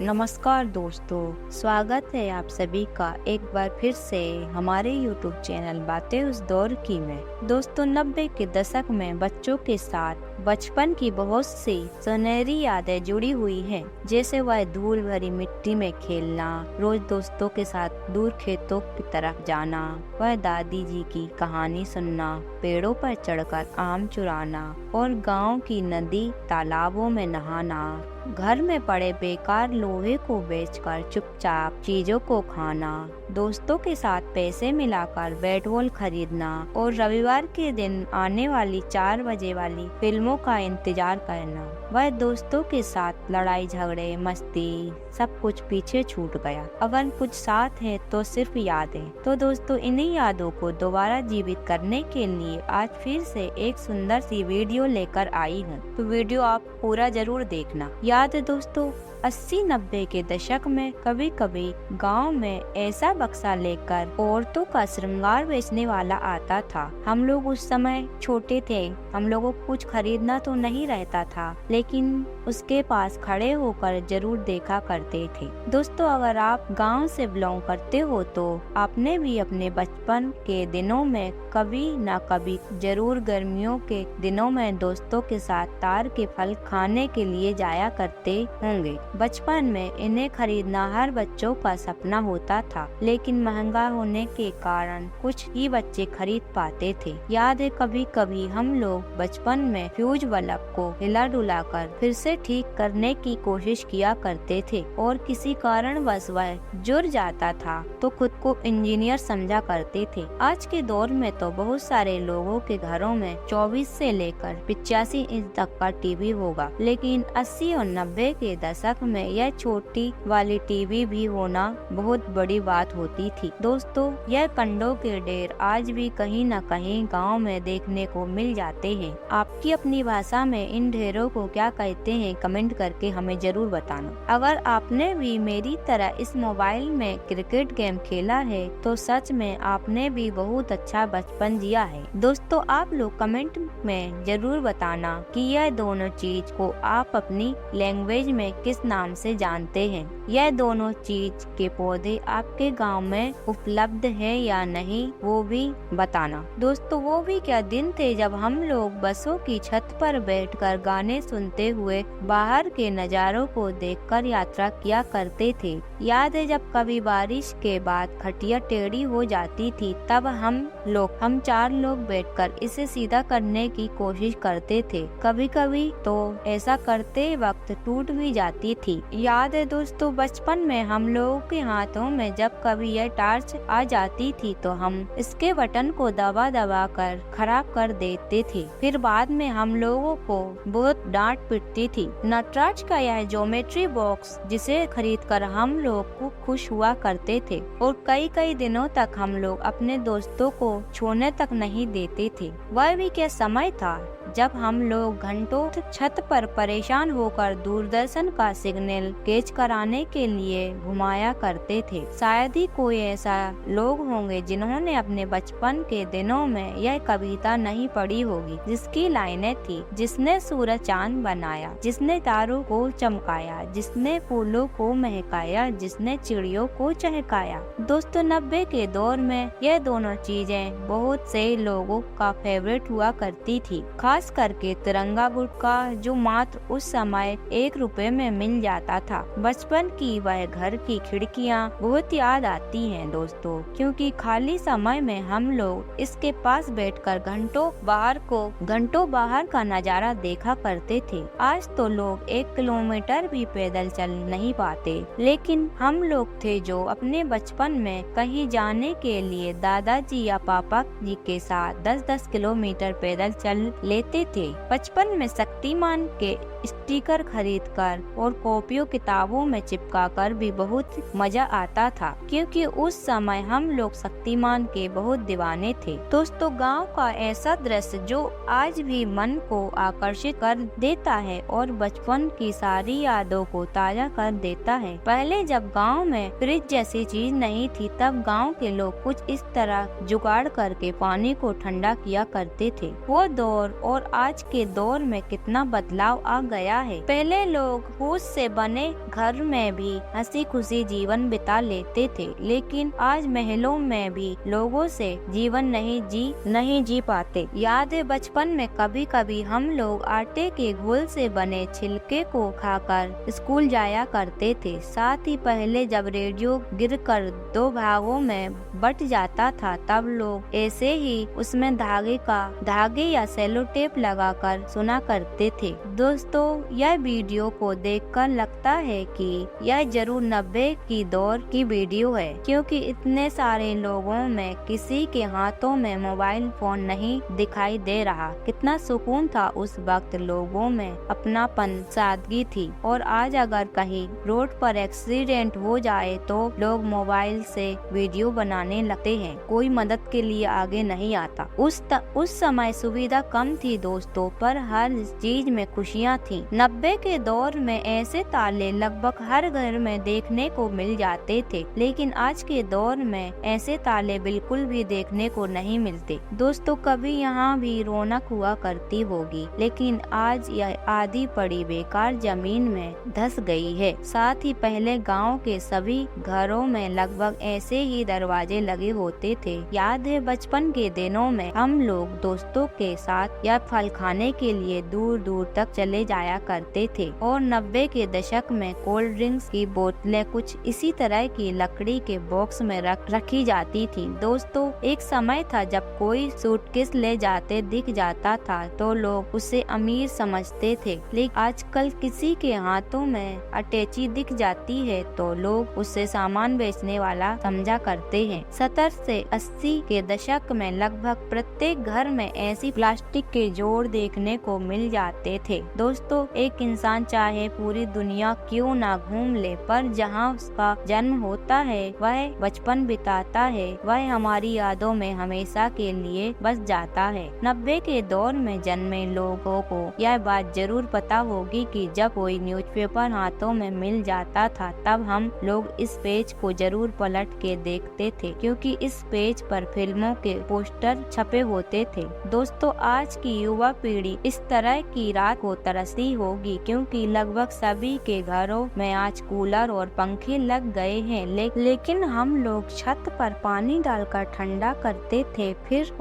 नमस्कार दोस्तों, स्वागत है आप सभी का एक बार फिर से हमारे YouTube चैनल बातें उस दौर की में। दोस्तों 90 के दशक में बच्चों के साथ बचपन की बहुत सी सुनहरी यादें जुड़ी हुई हैं, जैसे वह धूल भरी मिट्टी में खेलना, रोज दोस्तों के साथ दूर खेतों की तरफ जाना, वह दादी जी की कहानी सुनना, पेड़ों पर चढ़कर आम चुराना और गांव की नदी तालाबों में नहाना, घर में पड़े बेकार लोहे को बेचकर चुपचाप चीजों को खाना, दोस्तों के साथ पैसे मिलाकर बैट बॉल खरीदना और रविवार के दिन आने वाली 4 बजे वाली फिल्मों का इंतजार करना। वह दोस्तों के साथ लड़ाई झगड़े मस्ती सब कुछ पीछे छूट गया। अगर कुछ साथ है तो सिर्फ यादें। तो दोस्तों इन्हीं यादों को दोबारा जीवित करने के लिए आज फिर से एक सुंदर सी वीडियो लेकर आई हूँ, तो वीडियो आप पूरा जरूर देखना। याद है दोस्तों 80-90 के दशक में कभी कभी गांव में ऐसा बक्सा लेकर औरतों का श्रृंगार बेचने वाला आता था। हम लोग उस समय छोटे थे, हम लोगों को कुछ खरीदना तो नहीं रहता था, लेकिन उसके पास खड़े होकर जरूर देखा करते थे। दोस्तों अगर आप गांव से बिलोंग करते हो तो आपने भी अपने बचपन के दिनों में कभी न कभी जरूर गर्मियों के दिनों में दोस्तों के साथ तार के फल खाने के लिए जाया करते होंगे। बचपन में इन्हें खरीदना हर बच्चों का सपना होता था, लेकिन महंगा होने के कारण कुछ ही बच्चे खरीद पाते थे। याद है कभी कभी हम लोग बचपन में फ्यूज बल्ब को हिला डुला कर फिर से ठीक करने की कोशिश किया करते थे और किसी कारणवश वह जुड़ जाता था तो खुद को इंजीनियर समझा करते थे। आज के दौर में तो बहुत सारे लोगों के घरों में 24 से लेकर 85 इंच तक का टीवी होगा, लेकिन 80 और 90 के दशक में यह छोटी वाली टीवी भी होना बहुत बड़ी बात होती थी। दोस्तों यह कंडों के ढेर आज भी कहीं न कहीं गांव में देखने को मिल जाते हैं। आपकी अपनी भाषा में इन ढेरों को क्या कहते हैं कमेंट करके हमें जरूर बताना। अगर आपने भी मेरी तरह इस मोबाइल में क्रिकेट गेम खेला है तो सच में आपने भी बहुत अच्छा बचपन जिया है। दोस्तों आप लोग कमेंट में जरूर बताना कि यह दोनों चीज को आप अपनी लैंग्वेज में किस नाम से जानते हैं। यह दोनों चीज के पौधे आपके गांव में उपलब्ध है या नहीं वो भी बताना। दोस्तों वो भी क्या दिन थे जब हम लोग बसों की छत पर बैठकर गाने सुनते हुए बाहर के नजारों को देखकर यात्रा किया करते थे। याद है जब कभी बारिश के बाद खटिया टेढ़ी हो जाती थी तब हम 4 लोग बैठकर इसे सीधा करने की कोशिश करते थे। कभी कभी तो ऐसा करते वक्त टूट भी जाती थी। याद है दोस्तों बचपन में हम लोगों के हाथों में जब कभी यह टार्च आ जाती थी तो हम इसके बटन को दबा दबा कर खराब कर देते थे। फिर बाद में हम लोगों को बहुत डांट पिटती थी। नटराज का यह ज्योमेट्री बॉक्स जिसे खरीदकर हम लोग को खुश हुआ करते थे और कई दिनों तक हम लोग अपने दोस्तों को छूने तक नहीं देते थे। वह भी क्या समय था जब हम लोग घंटों छत पर परेशान होकर दूरदर्शन का सिग्नल कैच कराने के लिए घुमाया करते थे। शायद ही कोई ऐसा लोग होंगे जिन्होंने अपने बचपन के दिनों में यह कविता नहीं पढ़ी होगी, जिसकी लाइनें थी, जिसने सूरज चांद बनाया, जिसने तारों को चमकाया, जिसने फूलों को महकाया, जिसने चिड़ियों को चहकाया। दोस्तों 90 के दौर में यह दोनों चीजें बहुत से लोगों का फेवरेट हुआ करती थी, खास करके तिरंगा गुटखा जो मात्र उस समय 1 रुपए में मिल जाता था। बचपन की वह घर की खिड़कियां बहुत याद आती हैं दोस्तों, क्योंकि खाली समय में हम लोग इसके पास बैठकर घंटों बाहर का नजारा देखा करते थे। आज तो लोग 1 किलोमीटर भी पैदल चल नहीं पाते, लेकिन हम लोग थे जो अपने बचपन में कहीं जाने के लिए दादाजी या पापा जी के साथ 10-10 किलोमीटर पैदल चल लेते थे। बचपन में शक्तिमान के स्टिकर खरीदकर और कॉपियों किताबों में चिपकाकर भी बहुत मजा आता था, क्योंकि उस समय हम लोग शक्तिमान के बहुत दीवाने थे। दोस्तों गांव का ऐसा दृश्य जो आज भी मन को आकर्षित कर देता है और बचपन की सारी यादों को ताजा कर देता है। पहले जब गांव में फ्रिज जैसी चीज नहीं थी तब गांव के लोग कुछ इस तरह जुगाड़ करके पानी को ठंडा किया करते थे। वो दौर और आज के दौर में कितना बदलाव आ गया है। पहले लोग फूस से बने घर में भी हंसी खुशी जीवन बिता लेते थे, लेकिन आज महलों में भी लोगों से जीवन नहीं जी पाते। याद है बचपन में कभी कभी हम लोग आटे के घोल से बने छिलके को खाकर स्कूल जाया करते थे। साथ ही पहले जब रेडियो गिरकर दो भागों में बट जाता था तब लोग ऐसे ही उसमें धागे या सेलो टेप लगाकर सुना करते थे। दोस्तों यह वीडियो को देखकर लगता है कि यह जरूर 90 की दौर की वीडियो है, क्योंकि इतने सारे लोगों में किसी के हाथों में मोबाइल फोन नहीं दिखाई दे रहा। कितना सुकून था उस वक्त, लोगों में अपनापन, सादगी थी। और आज अगर कहीं रोड पर एक्सीडेंट हो जाए तो लोग मोबाइल से वीडियो बनाने लगते हैं, कोई मदद के लिए आगे नहीं आता। उस समय सुविधा कम थी दोस्तों, पर हर चीज में खुशियाँ थी। 90 के दौर में ऐसे ताले लगभग हर घर में देखने को मिल जाते थे, लेकिन आज के दौर में ऐसे ताले बिल्कुल भी देखने को नहीं मिलते। दोस्तों कभी यहाँ भी रौनक हुआ करती होगी, लेकिन आज यह आधी पड़ी बेकार जमीन में धस गई है। साथ ही पहले गांव के सभी घरों में लगभग ऐसे ही दरवाजे लगे होते थे। याद है बचपन के दिनों में हम लोग दोस्तों के साथ या फल खाने के लिए दूर दूर तक चले जाया करते थे। और 90 के दशक में कोल्ड ड्रिंक्स की बोतलें कुछ इसी तरह की लकड़ी के बॉक्स में रखी जाती थी। दोस्तों एक समय था जब कोई सूटकेस ले जाते दिख जाता था तो लोग उसे अमीर समझते थे, लेकिन आजकल किसी के हाथों में अटैची दिख जाती है तो लोग उसे सामान बेचने वाला समझा करते हैं। 70 से 80 के दशक में लगभग प्रत्येक घर में ऐसी प्लास्टिक के जोड़ देखने को मिल जाते थे। दोस्तों एक इंसान चाहे पूरी दुनिया क्यों ना घूम ले, पर जहाँ उसका जन्म होता है वह बचपन बिताता है, वह हमारी यादों में हमेशा के लिए बस जाता है। 90 के दौर में जन्मे लोगों को यह बात जरूर पता होगी कि जब कोई न्यूज़पेपर हाथों में मिल जाता था तब हम लोग इस पेज को जरूर पलट के देखते थे, क्योंकि इस पेज पर फिल्मों के पोस्टर छपे होते थे। दोस्तों आज की युवा पीढ़ी इस तरह की रात को तरसती होगी, क्योंकि लगभग सभी के घरों में आज कूलर और पंखे लग गए हैं, लेकिन हम लोग छत पर पानी डालकर ठंडा करते थे, फिर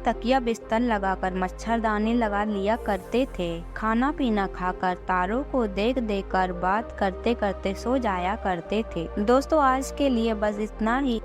तकिया बिस्तर लगाकर मच्छरदानी लगा लिया करते थे। खाना पीना खाकर तारों को देख देख कर बात करते करते सो जाया करते थे। दोस्तों आज के लिए बस इतना ही।